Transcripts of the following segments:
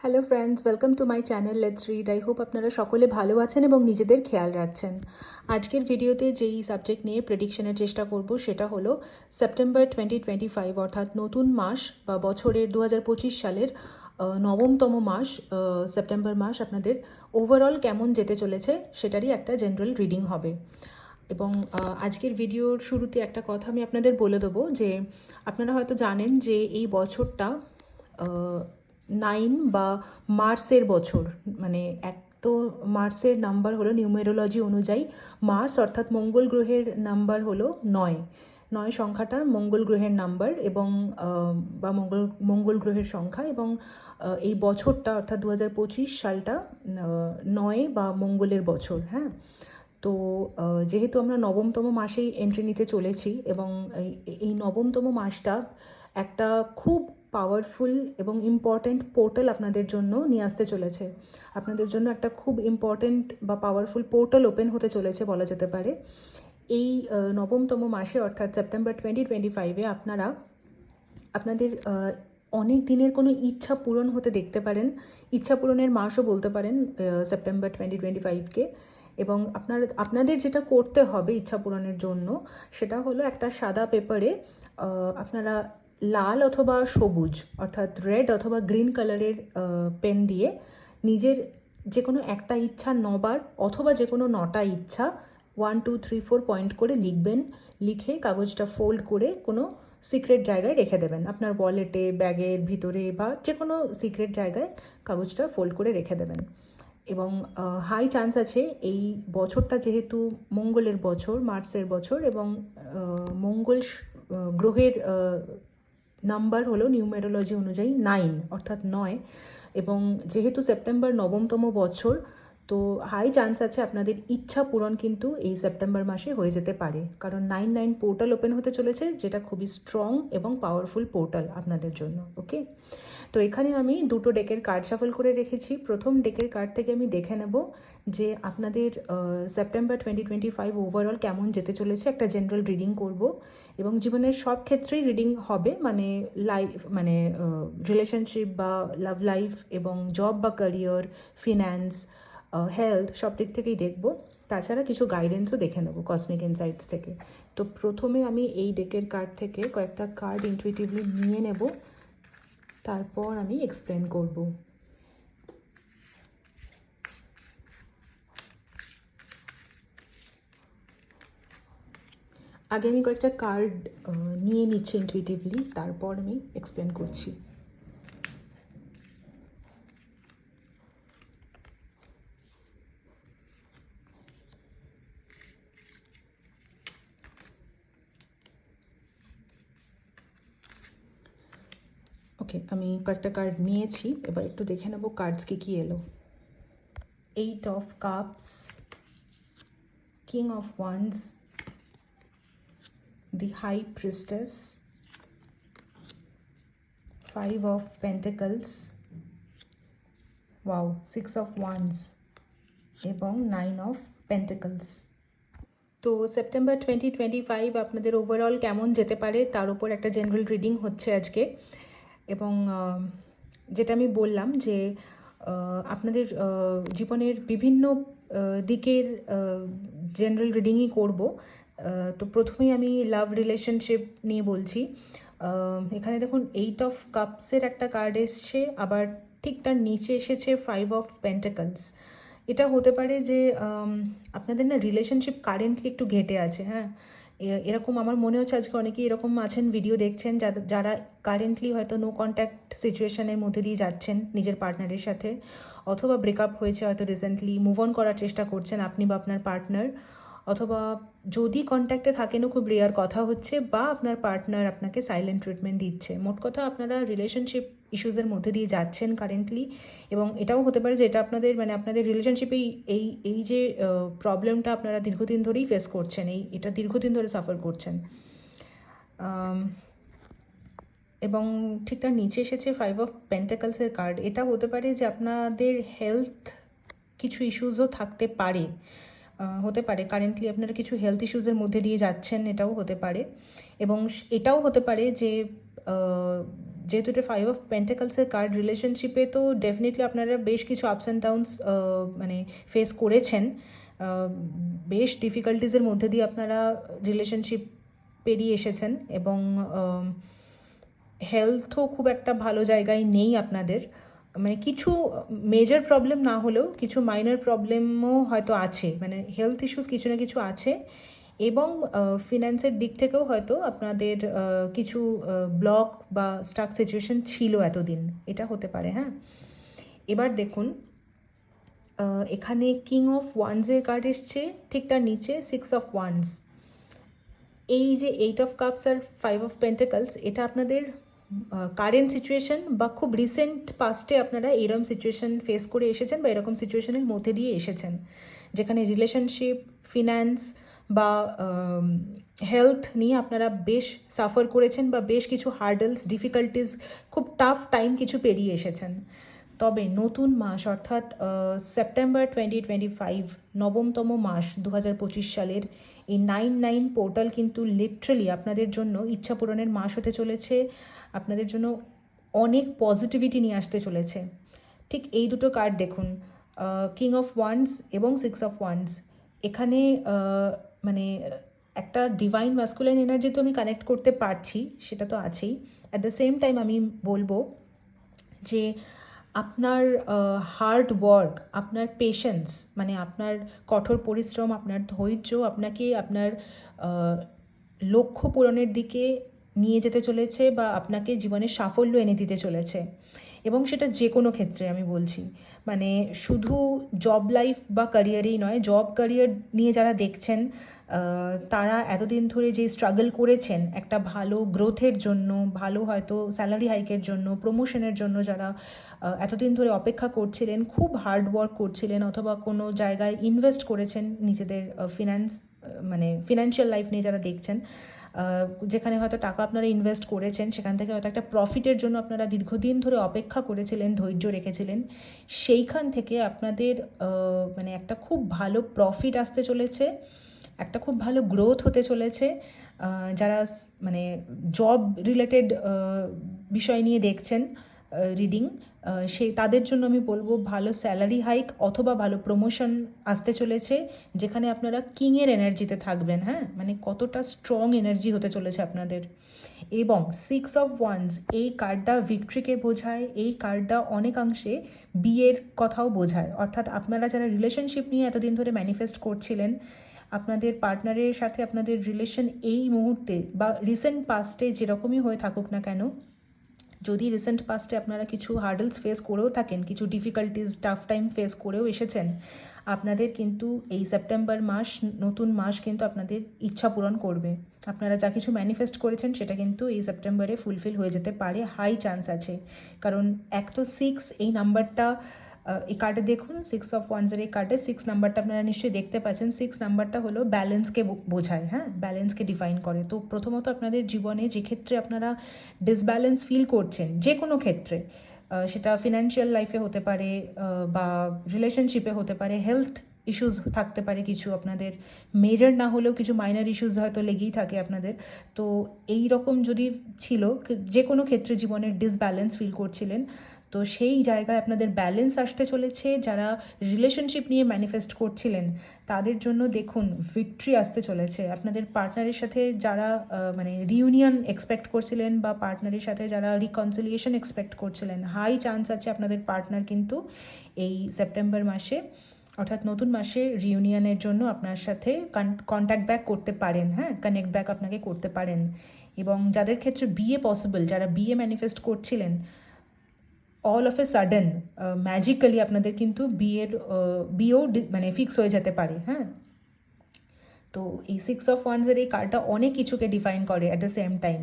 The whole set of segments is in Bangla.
Hello friends, welcome to my channel let's read. I hope আপনারা সকলে ভালো আছেন এবং নিজেদের খেয়াল রাখছেন। আজকের ভিডিওতে যেই সাবজেক্ট নিয়ে প্রেডিকশনের চেষ্টা করব সেটা হলো সেপ্টেম্বর 2025, অর্থাৎ নতুন মাস বা বছরের 2025 সালের নবমতম মাস সেপ্টেম্বর মাস আপনাদের ওভারঅল কেমন যেতে চলেছে সেটারই একটা জেনারেল রিডিং হবে। এবং আজকের ভিডিওর শুরুতে একটা কথা আমি আপনাদের বলে দেবো যে আপনারা হয়তো জানেন যে এই বছরটা 9 বা মার্সের বছর, মানে এক তো মার্সের নাম্বার হলো নিউমেরোলজি অনুযায়ী মার্স অর্থাৎ মঙ্গল গ্রহের নাম্বার হলো 9 সংখ্যাটা মঙ্গল গ্রহের নাম্বার এবং বা মঙ্গল গ্রহের সংখ্যা এবং এই বছরটা অর্থাৎ 2025 সালটা 9 বা মঙ্গলের বছর। হ্যাঁ, তো যেহেতু আমরা নবমতম মাসেই এন্ট্রি নিতে চলেছি এবং এই নবমতম মাসটা একটা খুব পাওয়ারফুল এবং ইম্পর্ট্যান্ট পোর্টাল আপনাদের জন্য নিয়ে আসতে চলেছে। আপনাদের জন্য একটা খুব ইম্পর্ট্যান্ট বা পাওয়ারফুল পোর্টাল ওপেন হতে চলেছে বলা যেতে পারে। এই নবমতম মাসে অর্থাৎ সেপ্টেম্বর 2025-এ আপনারা আপনাদের অনেক দিনের কোনো ইচ্ছা পূরণ হতে দেখতে পারেন। ইচ্ছা পূরণের মাসও বলতে পারেন সেপ্টেম্বর 2025-কে। এবং আপনাদের যেটা করতে হবে ইচ্ছা পূরণের জন্য সেটা হলো একটা সাদা পেপারে আপনারা লাল অথবা সবুজ অর্থাৎ রেড অথবা গ্রিন কালারের পেন দিয়ে নিজের যে কোনো একটা ইচ্ছা 9বার অথবা যে কোনো 9টা ইচ্ছা 1 2 3 4 পয়েন্ট করে লিখবেন। লিখে কাগজটা ফোল্ড করে কোনো সিক্রেট জায়গায় রেখে দেবেন, আপনার ওয়ালেটে, ব্যাগের ভিতরে বা যে কোনো সিক্রেট জায়গায় কাগজটা ফোল্ড করে রেখে দেবেন। এবং হাই চান্স আছে এই বছরটা যেহেতু মঙ্গলের বছর, মার্সের বছর এবং মঙ্গল গ্রহের নাম্বার হলো নিউমেরোলজি অনুযায়ী 9 অর্থাৎ 9 এবং যেহেতু সেপ্টেম্বর নবমতম বছর, তো হাই চান্স আছে আপনাদের ইচ্ছা পূরণ কিন্তু এই সেপ্টেম্বর মাসে হয়ে যেতে পারে, কারণ 9 পোর্টাল ওপেন হতে চলেছে যেটা খুবই স্ট্রং এবং পাওয়ারফুল পোর্টাল আপনাদের জন্য। ওকে, তো এখানে আমি দুটো ডেকের কার্ড শাফল করে রেখেছি। প্রথম ডেকের কার্ড থেকে আমি দেখে নেব যে আপনাদের সেপ্টেম্বর 2025 ওভারঅল কেমন যেতে চলেছে, একটা জেনারেল রিডিং করব এবং জীবনের সব ক্ষেত্রেই রিডিং হবে, মানে লাইফ, মানে রিলেশনশিপ বা লাভ লাইফ এবং জব বা ক্যারিয়ার, ফিন্যান্স, হেলথ, সব দিক থেকেই দেখব। তাছাড়া কিছু গাইডেন্সও দেখে নেব কসমিক ইনসাইটস থেকে। তো প্রথমে আমি এই ডেকের কার্ড থেকে কয়েকটা কার্ড ইনটুইটিভলি নিয়ে নেব, তারপর আমি এক্সপ্লেন করব। আগে আমি কয়েকটা কার্ড নিয়ে নিচ্ছি ইনটুইটিভলি, তারপর আমি এক্সপ্লেন করছি। ওকে, আমি কয়েকটা কার্ড নিয়েছি, এবার একটু দেখে নেব কার্ডস কি এলো। 8 of cups, king of wands, the high priestess, 5 of pentacles, wow, 6 of wands এবং 9 of pentacles। তো সেপ্টেম্বর 2025 আপনাদের ওভারঅল কেমন যেতে পারে তার উপর একটা জেনারেল রিডিং হচ্ছে আজকে। এবং যেটা আমি বললাম যে আপনাদের জীবনের বিভিন্ন দিকের জেনারেল রিডিংই করব। তো প্রথমেই আমি লাভ রিলেশনশিপ নিয়ে বলছি। এখানে দেখুন 8 অফ কাপসের একটা কার্ড এসছে, আবার ঠিক তার নিচে এসেছে 5 অফ পেন্টাকলস। এটা হতে পারে যে আপনাদের না রিলেশনশিপ কারেন্টলি একটু ঘেটে আছে। হ্যাঁ, এরকম আমার মনে হচ্ছে আজকে অনেকেই এরকম আছেন ভিডিও দেখছেন যারা কারেন্টলি হয়তো নো কন্ট্যাক্ট সিচুয়েশনের মধ্যে দিয়ে যাচ্ছেন নিজের পার্টনারের সাথে, অথবা ব্রেকআপ হয়েছে হয়তো রিসেন্টলি, মুভ অন করার চেষ্টা করছেন আপনি বা আপনার পার্টনার, অথবা যদি কন্ট্যাক্টে থাকেনও খুব রেয়ার কথা হচ্ছে, বা আপনার পার্টনার আপনাকে সাইলেন্ট ট্রিটমেন্ট দিচ্ছে। মোট কথা আপনারা রিলেশনশিপ ইস্যুসের মধ্যে দিয়ে যাচ্ছেন কারেন্টলি। এবং এটাও হতে পারে যে এটা আপনাদের রিলেশনশিপেই এই যে প্রবলেমটা আপনারা দীর্ঘদিন ধরেই ফেস করছেন, এটা দীর্ঘদিন ধরে সাফার করছেন। এবং ঠিক তার নিচে এসেছে 5 অফ পেন্টাকলসের কার্ড। এটা হতে পারে যে আপনাদের হেলথ কিছু ইস্যুসও থাকতে পারে, কারেন্টলি আপনারা কিছু হেলথ ইস্যুসের মধ্যে দিয়ে যাচ্ছেন, এটাও হতে পারে। এবং এটাও হতে পারে যে যেহেতু এটা 5 of Pentacles-এর কার্ড, রিলেশনশিপে তো ডেফিনেটলি আপনারা বেশ কিছু আপস অ্যান্ড ডাউনস মানে ফেস করেছেন। বেশ ডিফিকাল্টিসের মধ্যে দিয়ে আপনারা রিলেশনশিপ পেরিয়ে এসেছেন এবং হেলথও খুব একটা ভালো জায়গায় নেই আপনাদের। মানে কিছু মেজর প্রবলেম না হলেও কিছু মাইনর প্রবলেমও হয়তো আছে, মানে হেলথ ইস্যুস কিছু না কিছু আছে, এবং ফিন্যান্সের দিক থেকেও হয়তো আপনাদের কিছু ব্লক বা স্টাক সিচুয়েশন ছিল এতদিন, এটা হতে পারে। হ্যাঁ, এবার দেখুন এখানে কিং অফ ওয়ান্সের কার্ড এসছে, ঠিক তার নিচে 6 of Wands। এই যে 8 of Cups R 5 of Pentacles, এটা আপনাদের কারেন্ট সিচুয়েশন বা খুব রিসেন্ট পাস্টে আপনারা এরকম সিচুয়েশন ফেস করে এসেছেন বা এরকম সিচুয়েশনের মধ্যে দিয়ে এসেছেন, যেখানে রিলেশনশিপ, ফিন্যান্স বা হেলথ নিয়ে আপনারা বেশ সাফার করেছেন বা বেশ কিছু হার্ডলস, ডিফিকাল্টিস, খুব টাফ টাইম কিছু পেরিয়ে এসেছেন। তবে নতুন মাস অর্থাৎ সেপ্টেম্বর 2025, নবমতম মাস 2025 সালের এই 9/9 পোর্টাল কিন্তু লিটারালি আপনাদের জন্য ইচ্ছা পূরণের মাস হতে চলেছে, আপনাদের জন্য অনেক পজিটিভিটি নিয়ে আসতে চলেছে। ঠিক এই দুটো কার্ড দেখুন, কিং অফ ওয়ান্স এবং 6 of Wands। এখানে মানে একটা ডিভাইন ম্যাসকুলাইন এনার্জি তো আমি কানেক্ট করতে পারছি, সেটা তো আছেই। অ্যাট দ্য সেম টাইম আমি বলবো যে আপনার হার্ড ওয়ার্ক, আপনার পেশেন্স, মানে আপনার কঠোর পরিশ্রম, আপনার ধৈর্য আপনাকে আপনার লক্ষ্য পূরণের দিকে নিয়ে যেতে চলেছে বা আপনাকে জীবনে সাফল্য এনে দিতে চলেছে, এবং সেটা যে কোনো ক্ষেত্রে আমি বলছি। মানে শুধু জব লাইফ বা ক্যারিয়ারেই নয়, জব ক্যারিয়ার নিয়ে যারা দেখছেন তারা এতদিন ধরে যে স্ট্রাগল করেছেন একটা ভালো গ্রোথের জন্য, ভালো হয়তো স্যালারি হাইকের জন্য, প্রমোশনের জন্য, যারা এতদিন ধরে অপেক্ষা করছিলেন, খুব হার্ড ওয়ার্ক করছিলেন, অথবা কোনো জায়গায় ইনভেস্ট করেছেন নিজেদের মানে ফিনান্সিয়াল লাইফ নিয়ে যারা দেখছেন, যেখানে হয়তো টাকা আপনারা ইনভেস্ট করেছেন, সেখান থেকে হয়তো একটা প্রফিটের জন্য আপনারা দীর্ঘদিন ধরে অপেক্ষা করেছিলেন, ধৈর্য রেখেছিলেন, সেইখান থেকে আপনাদের মানে একটা খুব ভালো প্রফিট আসতে চলেছে, একটা খুব ভালো গ্রোথ হতে চলেছে। যারা মানে জব রিলেটেড বিষয় নিয়ে দেখছেন রিডিং, সেই তাদের জন্য আমি বলবো ভালো স্যালারি হাইক অথবা ভালো প্রমোশন আসতে চলেছে, যেখানে আপনারা কিংয়ের এনার্জিতে থাকবেন। হ্যাঁ, মানে কতটা স্ট্রং এনার্জি হতে চলেছে আপনাদের। এবং 6 of Wands এই কার্ডটা ভিক্টরিকে বোঝায়, এই কার্ডটা অনেকাংশে বিয়ের কথাও বোঝায়। অর্থাৎ আপনারা যারা রিলেশনশিপ নিয়ে এতদিন ধরে ম্যানিফেস্ট করছিলেন, আপনাদের পার্টনারের সাথে আপনাদের রিলেশন এই মুহূর্তে বা রিসেন্ট পাস্টে যেরকমই হয়ে থাকুক না কেন, যদি রিসেন্ট পাস্টে আপনারা কিছু হার্ডলস ফেস করেও থাকেন, কিছু ডিফিকাল্টিস, টাফ টাইম ফেস করেও এসেছেন, আপনাদের কিন্তু এই সেপ্টেম্বর মাস, নতুন মাস কিন্তু আপনাদের ইচ্ছা পূরণ করবে। আপনারা যা কিছু ম্যানিফেস্ট করেছেন সেটা কিন্তু এই সেপ্টেম্বরে ফুলফিল হয়ে যেতে পারে, হাই চান্স আছে। কারণ এক তো 6 এই নাম্বারটা, এই কার্ডে দেখুন 6 of Wands-এর এই কার্ডে 6 নাম্বারটা আপনারা নিশ্চয়ই দেখতে পাচ্ছেন। 6 নাম্বারটা হলো ব্যালেন্সকে বোঝায়। হ্যাঁ, ব্যালেন্সকে ডিফাইন করে। তো প্রথমত আপনাদের জীবনে যে ক্ষেত্রে আপনারা ডিসব্যালেন্স ফিল করছেন, যে কোনো ক্ষেত্রে, সেটা ফিনান্সিয়াল লাইফে হতে পারে বা রিলেশনশিপে হতে পারে, হেলথ ইস্যুস থাকতে পারে কিছু আপনাদের, মেজর না হলেও কিছু মাইনর ইস্যুস হয়তো লেগেই থাকে আপনাদের। তো এই রকম যদি ছিল, যে কোনো ক্ষেত্রে জীবনের ডিসব্যালেন্স ফিল করছিলেন, তো সেই জায়গায় আপনাদের ব্যালেন্স আসতে চলেছে। যারা রিলেশনশিপ নিয়ে ম্যানিফেস্ট করছিলেন তাদের জন্য দেখুন ভিক্টরি আসতে চলেছে। আপনাদের পার্টনারের সাথে যারা মানে রিউনিয়ন এক্সপেক্ট করছিলেন বা পার্টনারের সাথে যারা রিকনসিলিয়েশন এক্সপেক্ট করছিলেন, হাই চান্স আছে আপনাদের পার্টনার কিন্তু এই সেপ্টেম্বর মাসে অর্থাৎ নতুন মাসে রিউনিয়নের জন্য আপনার সাথে কন্ট্যাক্ট ব্যাক করতে পারেন। হ্যাঁ, কানেক্ট ব্যাক আপনাকে করতে পারেন। এবং যাদের ক্ষেত্রে বিয়ে পসিবল, যারা বিয়ে ম্যানিফেস্ট করছিলেন, all of a sudden magically আপনাদের কিন্তু বিয়েও মানে ফিক্স হয়ে যেতে পারে। হ্যাঁ, তো এই 6 of Wands-এর এই কার্ডটা অনেক কিছুকে ডিফাইন করে, at the same time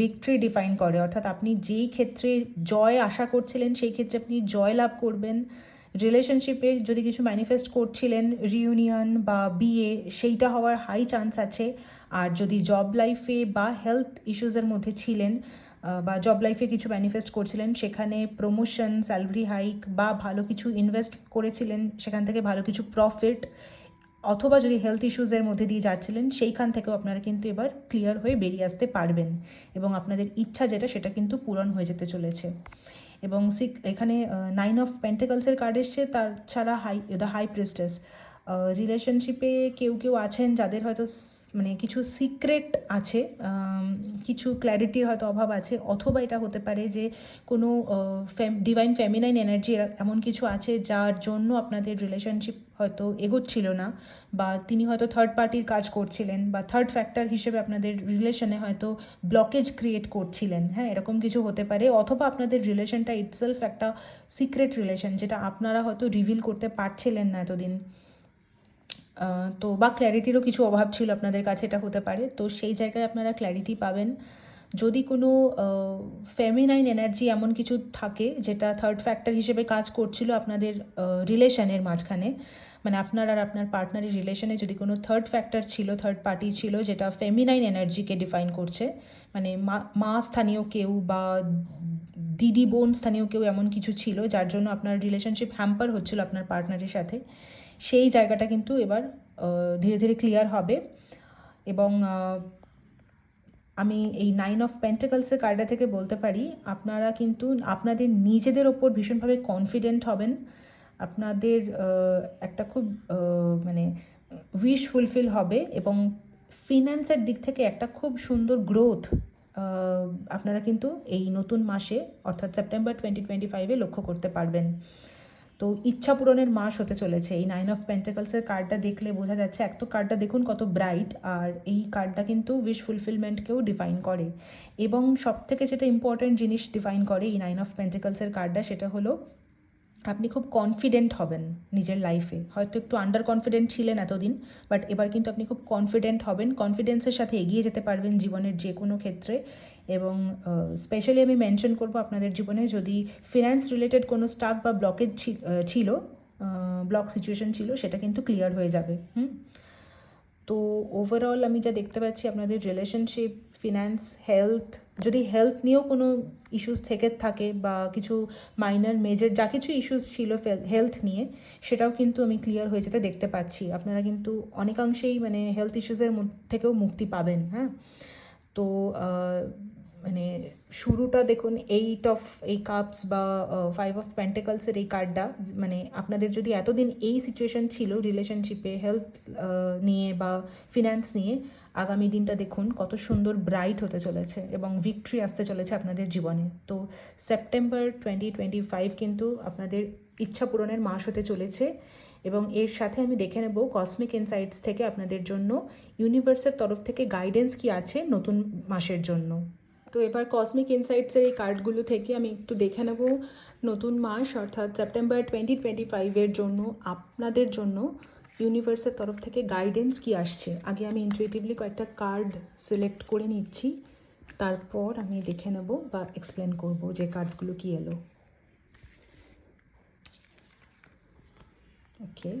victory define করে। অর্থাৎ আপনি যেই ক্ষেত্রে জয় আশা করছিলেন সেই ক্ষেত্রে আপনি জয় লাভ করবেন। রিলেশনশিপে যদি কিছু ম্যানিফেস্ট করছিলেন, রিউনিয়ন বা বিয়ে, সেইটা হওয়ার হাই চান্স আছে। আর যদি জব লাইফে বা হেলথ ইস্যুসের মধ্যে ছিলেন বা জব লাইফে কিছু ম্যানিফেস্ট করছিলেন, সেখানে প্রমোশন, স্যালারি হাইক বা ভালো কিছু ইনভেস্ট করেছিলেন, সেখান থেকে ভালো কিছু প্রফিট, অথবা যদি হেলথ ইস্যুসের মধ্যে দিয়ে যাচ্ছিলেন সেইখান থেকেও আপনারা কিন্তু এবার ক্লিয়ার হয়ে বেরিয়ে আসতে পারবেন এবং আপনাদের ইচ্ছা যেটা সেটা কিন্তু পূরণ হয়ে যেতে চলেছে। এবং এখানে 9 অফ পেন্টিকলসের কার্ড এসছে, তার ছাড়া দ্য হাই প্রিস্টেস। রিলেশনশিপে কেউ কেউ আছেন যাদের হয়তো মানে কিছু সিক্রেট আছে, কিছু ক্ল্যারিটির হয়তো অভাব আছে, অথবা এটা হতে পারে যে কোনো ডিভাইন ফেমিনাইন এনার্জি এমন কিছু আছে যার জন্য আপনাদের রিলেশনশিপ হয়তো এগোচ্ছিল না, বা তিনি হয়তো থার্ড পার্টির কাজ করছিলেন, বা থার্ড ফ্যাক্টর হিসেবে আপনাদের রিলেশনে হয়তো ব্লকেজ ক্রিয়েট করছিলেন। হ্যাঁ, এরকম কিছু হতে পারে। অথবা আপনাদের রিলেশনটা ইটসেলফ একটা সিক্রেট রিলেশন, যেটা আপনারা হয়তো রিভিল করতে পারছিলেন না এতদিন। তো বা ক্ল্যারিটিরও কিছু অভাব ছিল আপনাদের কাছে, এটা হতে পারে। তো সেই জায়গায় আপনারা ক্ল্যারিটি পাবেন। যদি কোনো ফেমিনাইন এনার্জি এমন কিছু থাকে যেটা থার্ড ফ্যাক্টর হিসেবে কাজ করছিল আপনাদের রিলেশনের মাঝখানে, মানে আপনার আর আপনার পার্টনারের রিলেশনে যদি কোনো থার্ড ফ্যাক্টর ছিল, থার্ড পার্টি ছিল যেটা ফেমিনাইন এনার্জিকে ডিফাইন করছে, মানে মা স্থানীয় কেউ বা দিদি বোন স্থানীয় কেউ এমন কিছু ছিল যার জন্য আপনার রিলেশনশিপ হ্যাম্পার হচ্ছিল আপনার পার্টনারের সাথে, সেই জায়গাটা কিন্তু এবার ধীরে ধীরে ক্লিয়ার হবে। এবং আমি এই 9 অফ পেন্টিকলসের কার্ডটা থেকে বলতে পারি আপনারা কিন্তু আপনাদের নিজেদের ওপর ভীষণভাবে কনফিডেন্ট হবেন। আপনাদের একটা খুব মানে উইশ ফুলফিল হবে, এবং ফিন্যান্সের দিক থেকে একটা খুব সুন্দর গ্রোথ আপনারা কিন্তু এই নতুন মাসে অর্থাৎ সেপ্টেম্বর 2025-এ লক্ষ্য করতে পারবেন। তো ইচ্ছা পূরণের মাস হতে চলেছে। এই 9 অফ পেন্টিকলসের কার্ডটা দেখলে বোঝা যাচ্ছে, এক তো কার্ডটা দেখুন কত ব্রাইট, আর এই কার্ডটা কিন্তু উইশ ফুলফিলমেন্টকেও ডিফাইন করে। এবং সবথেকে যেটা ইম্পর্ট্যান্ট জিনিস ডিফাইন করে এই 9 অফ পেন্টিকলসের কার্ডটা, সেটা হলো আপনি খুব কনফিডেন্ট হবেন নিজের লাইফে। হয়তো একটু আন্ডার কনফিডেন্ট ছিলেন এতদিন, বাট এবার কিন্তু আপনি খুব কনফিডেন্ট হবেন, কনফিডেন্সের সাথে এগিয়ে যেতে পারবেন জীবনের যে কোনো ক্ষেত্রে। এবং স্পেশালি আমি মেনশন করব আপনাদের জীবনে যদি ফিন্যান্স রিলেটেড কোনো স্টাক বা ব্লকেজ ছিল, ব্লক সিচুয়েশন ছিল, সেটা কিন্তু ক্লিয়ার হয়ে যাবে। তো ওভারঅল আমি যা দেখতে পাচ্ছি আপনাদের রিলেশনশিপ, ফিন্যান্স, হেলথ, যদি হেলথ নিয়েও কোনো ইস্যুস থেকে থাকে বা কিছু মাইনর মেজর যা কিছু ইস্যুস ছিল হেলথ নিয়ে, সেটাও কিন্তু আমি ক্লিয়ার হয়ে যেতে দেখতে পাচ্ছি। আপনারা কিন্তু অনেকাংশেই মানে হেলথ ইস্যুসের থেকেও মুক্তি পাবেন। হ্যাঁ, তো মানে শুরুটা দেখুন এই কাপস বা 5 অফ পেন্টিকলসের এই কার্ডটা, মানে আপনাদের যদি এতদিন এই সিচুয়েশন ছিল রিলেশনশিপে, হেলথ নিয়ে বা ফিন্যান্স নিয়ে, আগামী দিনটা দেখুন কত সুন্দর ব্রাইট হতে চলেছে এবং ভিক্টরি আসতে চলেছে আপনাদের জীবনে। তো সেপ্টেম্বর 2025 কিন্তু আপনাদের ইচ্ছা পূরণের মাস হতে চলেছে। এবং এর সাথে আমি দেখে নেব কসমিক ইনসাইটস থেকে আপনাদের জন্য ইউনিভার্সের তরফ থেকে গাইডেন্স কি আছে নতুন মাসের জন্য। তো এবার কসমিক ইনসাইটসের এই কার্ডগুলো থেকে আমি একটু দেখে নেব নতুন মাস অর্থাৎ সেপ্টেম্বর 2025-এর জন্য আপনাদের জন্য ইউনিভার্সের তরফ থেকে গাইডেন্স কি আসছে। আগে আমি ইনটুইটিভলি কয়েকটা কার্ড সিলেক্ট করে নিচ্ছি, তারপর আমি দেখে নেব বা এক্সপ্লেন করব যে কার্ডসগুলো কি এলো। Okay,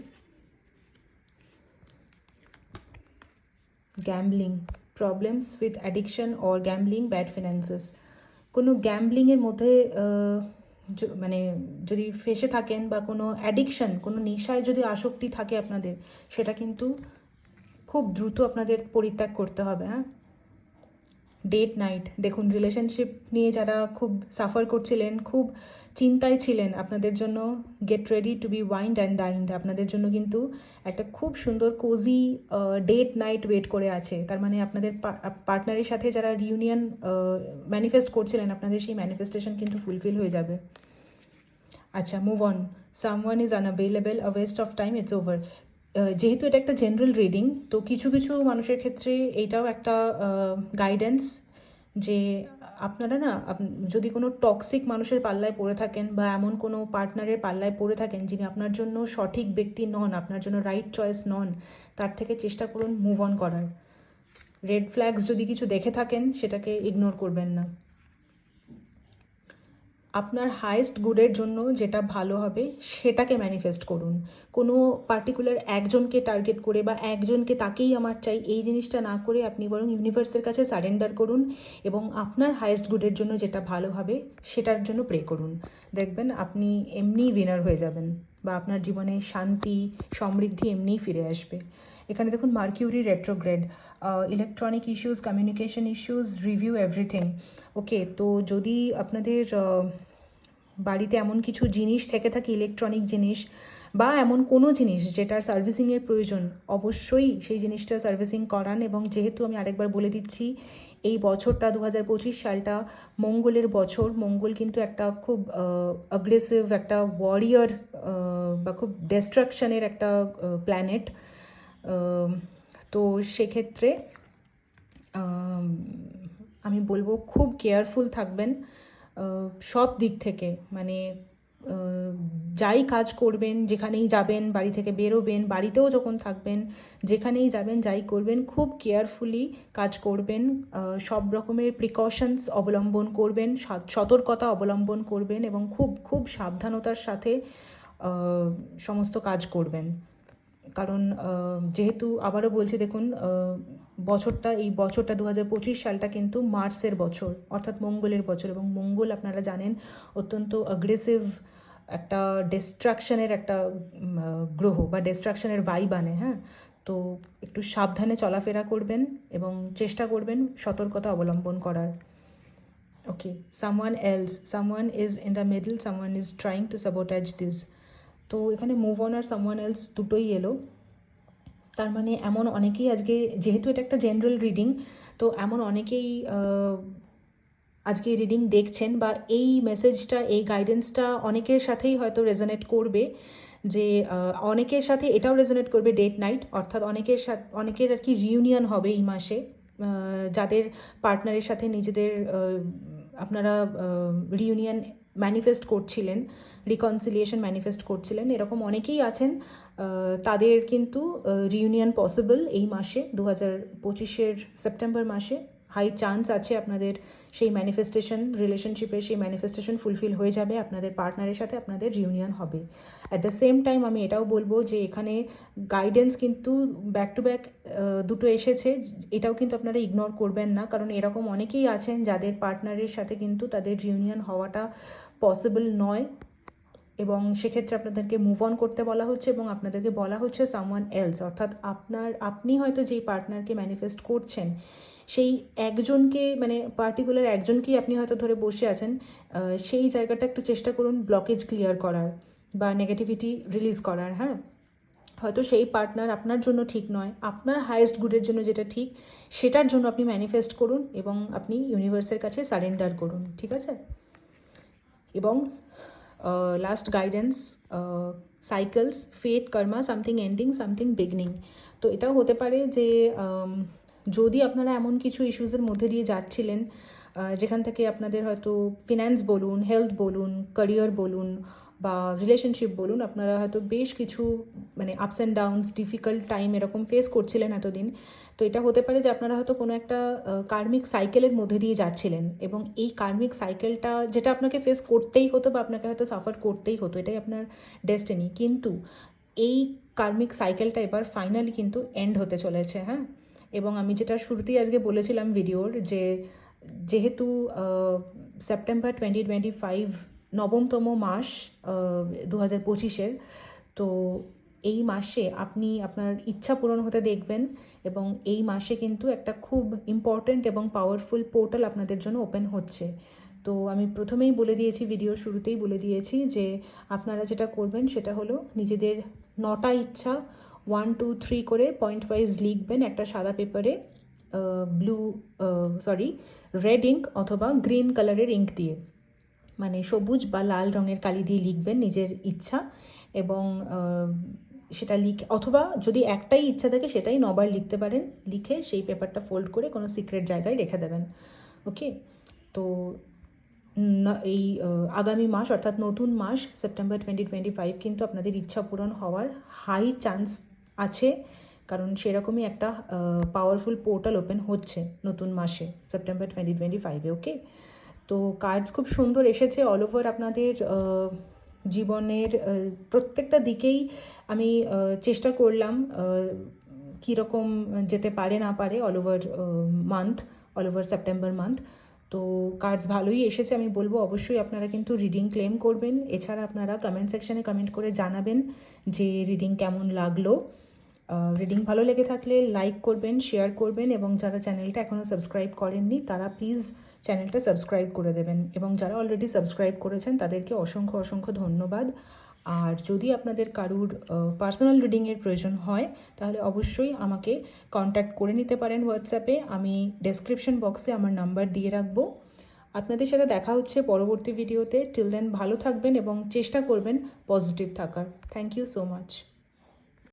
gambling, problems with addiction or gambling, bad finances. কোনো গ্যাম্বলিংয়ের মধ্যে মানে যদি ফেসে থাকেন বা কোনো অ্যাডিকশন, কোনো নেশায় যদি আসক্তি থাকে আপনাদের, সেটা কিন্তু খুব দ্রুত আপনাদের পরিত্যাগ করতে হবে। হ্যাঁ, ডেট নাইট দেখুন, রিলেশনশিপ নিয়ে যারা খুব সাফার করছিলেন, খুব চিন্তায় ছিলেন, আপনাদের জন্য get ready to be wined and dined. আপনাদের জন্য কিন্তু একটা খুব সুন্দর কোজি ডেট নাইট ওয়েট করে আছে। তার মানে আপনাদের পার্টনারের সাথে যারা রিউনিয়ন ম্যানিফেস্ট করছিলেন, আপনাদের সেই ম্যানিফেস্টেশন কিন্তু ফুলফিল হয়ে যাবে। আচ্ছা, move on, someone is unavailable, a West of time, it's over. যেহেতু এটা একটা জেনারেল রিডিং, তো কিছু কিছু মানুষের ক্ষেত্রে এইটাও একটা গাইডেন্স যে আপনারা না যদি কোনো টক্সিক মানুষের পাল্লায় পড়ে থাকেন বা এমন কোনো পার্টনারের পাল্লায় পড়ে থাকেন যিনি আপনার জন্য সঠিক ব্যক্তি নন, আপনার জন্য রাইট চয়েস নন, তার থেকে চেষ্টা করুন মুভ অন করার। রেড ফ্ল্যাগস যদি কিছু দেখে থাকেন সেটাকে ইগনোর করবেন না। আপনার হায়েস্ট গুডের জন্য যেটা ভালো হবে সেটাকে ম্যানিফেস্ট করুন। কোনো পার্টিকুলার একজনকে টার্গেট করে বা একজনকে তাকেই আমার চাই এই জিনিসটা না করে আপনি বরং ইউনিভার্সের কাছে সারেন্ডার করুন এবং আপনার হায়েস্ট গুডের জন্য যেটা ভালো হবে সেটার জন্য প্রে করুন। দেখবেন আপনি এমনিই উইনার হয়ে যাবেন। বা আপনার জীবনে শান্তি সমৃদ্ধি এমনিই ফিরে আসবে। এখানে দেখুন Mercury retrograde, electronic issues, communication issues, review everything. Okay, তো যদি আপনাদের বাড়িতে এমন কিছু জিনিস থেকে থাকে, ইলেকট্রনিক জিনিস বা এমন কোনো জিনিস যেটার সার্ভিসিংয়ের প্রয়োজন, অবশ্যই সেই জিনিসটা সার্ভিসিং করান। এবং যেহেতু আমি আরেকবার বলে দিচ্ছি, এই বছরটা 2025 সালটা মঙ্গলের বছর। মঙ্গল কিন্তু একটা খুব অ্যাগ্রেসিভ, একটা ওয়ারিয়র বা খুব ডেস্ট্রাকশনের একটা প্ল্যানেট। তো সেক্ষেত্রে আমি বলবো খুব কেয়ারফুল থাকবেন সব দিক থেকে। মানে যাই কাজ করবেন, যেখানেই যাবেন, বাড়ি থেকে বেরোবেন, বাড়িতেও যখন থাকবেন, যেখানেই যাবেন, যাই করবেন, খুব কেয়ারফুলি কাজ করবেন। সব রকমের প্রিকশনস অবলম্বন করবেন, সতর্কতা অবলম্বন করবেন এবং খুব খুব সাবধানতার সাথে সমস্ত কাজ করবেন। কারণ যেহেতু আবারও বলছি, দেখুন এই বছরটা 2025 সালটা কিন্তু মার্সের বছর, অর্থাৎ মঙ্গলের বছর। এবং মঙ্গল আপনারা জানেন অত্যন্ত অ্যাগ্রেসিভ একটা ডিস্ট্রাকশনের একটা গ্রহ বা ডিস্ট্রাকশনের ভাইব আনে। হ্যাঁ, তো একটু সাবধানে চলাফেরা করবেন এবং চেষ্টা করবেন সতর্কতা অবলম্বন করার। ওকে, someone is in the middle, someone is trying to sabotage this. তো এখানে মুভ অন আর সামওয়ান এলস দুটোই এলো। তার মানে এমন অনেকেই আজকে, যেহেতু এটা একটা জেনারেল রিডিং, তো এমন অনেকেই আজকে রিডিং দেখছেন বা এই মেসেজটা, এই গাইডেন্সটা অনেকের সাথেই হয়তো রেজোনেট করবে। যে অনেকের সাথে এটাও রেজোনেট করবে ডেট নাইট, অর্থাৎ অনেকের আর কি রিউনিয়ন হবে এই মাসে, যাদের পার্টনারের সাথে নিজেদের আপনারা রিউনিয়ন ম্যানিফেস্ট করছিলেন, রিকনসিলিয়েশন ম্যানিফেস্ট করছিলেন, এরকম অনেকেই আছেন। তাদের কিন্তু রিউনিয়ন পসিবল এই মাসে, 2025-এর সেপ্টেম্বর মাসে। হাই চান্স আছে আপনাদের সেই ম্যানিফেস্টেশন, রিলেশনশিপের সেই ম্যানিফেস্টেশন ফুলফিল হয়ে যাবে, আপনাদের পার্টনারের সাথে আপনাদের রিউনিয়ন হবে। অ্যাট দ্য সেম টাইম আমি এটাও বলবো যে এখানে গাইডেন্স কিন্তু ব্যাক টু ব্যাক দুটো এসেছে, এটাও কিন্তু আপনারা ইগনোর করবেন না। কারণ এরকম অনেকেই আছেন যাদের পার্টনারের সাথে কিন্তু তাদের রিউনিয়ন হওয়াটা পসিবল নয়, এবং সেক্ষেত্রে আপনাদেরকে মুভ অন করতে বলা হচ্ছে এবং আপনাদেরকে বলা হচ্ছে সামওয়ান এলস, অর্থাৎ আপনি হয়তো যেই পার্টনারকে ম্যানিফেস্ট করছেন সেই একজনকে, মানে পার্টিকুলার একজনকেই আপনি হয়তো ধরে বসে আছেন। সেই জায়গাটা একটু চেষ্টা করুন ব্লকেজ ক্লিয়ার করার বা নেগেটিভিটি রিলিজ করার। হ্যাঁ, হয়তো সেই পার্টনার আপনার জন্য ঠিক নয়, আপনার হায়েস্ট গুডের জন্য যেটা ঠিক সেটার জন্য আপনি ম্যানিফেস্ট করুন এবং আপনি ইউনিভার্সের কাছে সারেন্ডার করুন, ঠিক আছে? এবং লাস্ট গাইডেন্স, সাইকেলস, ফেট, কর্মা, সামথিং এন্ডিং, সামথিং বিগনিং। তো এটাও হতে পারে যে যদি আপনারা এমন কিছু ইস্যুসের মধ্যে দিয়ে যাচ্ছিলেন যেখান থেকে আপনাদের হয়তো ফিন্যান্স বলুন, হেলথ বলুন, ক্যারিয়ার বলুন বা রিলেশনশিপ বলুন, আপনারা হয়তো বেশ কিছু মানে ups and downs, difficult time এরকম ফেস করছিলেন এতদিন। তো এটা হতে পারে যে আপনারা হয়তো কোনো একটা কার্মিক সাইকেলের মধ্যে দিয়ে যাচ্ছিলেন এবং এই কার্মিক সাইকেলটা যেটা আপনাকে ফেস করতেই হতো বা আপনাকে হয়তো সাফার করতেই হতো, এটাই আপনার ডেস্টিনি। কিন্তু এই কার্মিক সাইকেলটা এবার ফাইনালি কিন্তু এন্ড হতে চলেছে। হ্যাঁ, এবং আমি যেটা শুরুতেই আজকে বলেছিলাম ভিডিওর, যে যেহেতু সেপ্টেম্বর 2025 নবমতম মাস 2025-এর, তো এই মাসে আপনি আপনার ইচ্ছা পূরণ হতে দেখবেন এবং এই মাসে কিন্তু একটা খুব ইম্পর্ট্যান্ট এবং পাওয়ারফুল পোর্টাল আপনাদের জন্য ওপেন হচ্ছে। তো আমি প্রথমেই বলে দিয়েছি, ভিডিওর শুরুতেই বলে দিয়েছি যে আপনারা যেটা করবেন সেটা হলো নিজেদের 9টা ইচ্ছা 1 2 3 করে পয়েন্ট ওয়াইজ লিখবেন একটা সাদা পেপারে, রেড ইঙ্ক অথবা গ্রিন কালারের ইঙ্ক দিয়ে, মানে সবুজ বা লাল রঙের কালি দিয়ে লিখবেন নিজের ইচ্ছা। এবং সেটা অথবা যদি একটাই ইচ্ছা থাকে সেটাই 9বার লিখতে পারেন, লিখে সেই পেপারটা ফোল্ড করে কোনো সিক্রেট জায়গায় রেখে দেবেন। ওকে, তো এই আগামী মাস অর্থাৎ নতুন মাস সেপ্টেম্বর 2025 কিন্তু আপনাদের ইচ্ছা পূরণ হওয়ার হাই চান্স আছে, কারণ সেরকমই একটা পাওয়ারফুল পোর্টাল ওপেন হচ্ছে নতুন মাসে সেপ্টেম্বর 2025-এ। ওকে, তো কার্ডস খুব সুন্দর এসেছে অল ওভার আপনাদের জীবনের প্রত্যেকটা দিকেই। আমি চেষ্টা করলাম কীরকম যেতে পারে না পারে অল ওভার সেপ্টেম্বর মান্থ। তো কার্ডস ভালোই এসেছে, আমি বলবো অবশ্যই আপনারা কিন্তু রিডিং ক্লেম করবেন। এছাড়া আপনারা কমেন্ট সেকশানে কমেন্ট করে জানাবেন যে রিডিং কেমন লাগলো। রিডিং ভালো লেগে থাকলে লাইক করবেন, শেয়ার করবেন, এবং যারা চ্যানেলটা এখনও সাবস্ক্রাইব করেননি তারা প্লিজ চ্যানেলটা সাবস্ক্রাইব করে দেবেন, এবং যারা অলরেডি সাবস্ক্রাইব করেছেন তাদেরকে অসংখ্য অসংখ্য ধন্যবাদ। আর যদি আপনাদের কারুর পার্সোনাল রিডিংয়ের প্রয়োজন হয় তাহলে অবশ্যই আমাকে কন্ট্যাক্ট করে নিতে পারেন হোয়াটসঅ্যাপে। আমি ডেসক্রিপশন বক্সে আমার নাম্বার দিয়ে রাখবো। আপনাদের সাথে দেখা হচ্ছে পরবর্তী ভিডিওতে। টিল দেন ভালো থাকবেন এবং চেষ্টা করবেন পজিটিভ থাকার। Thank you so much.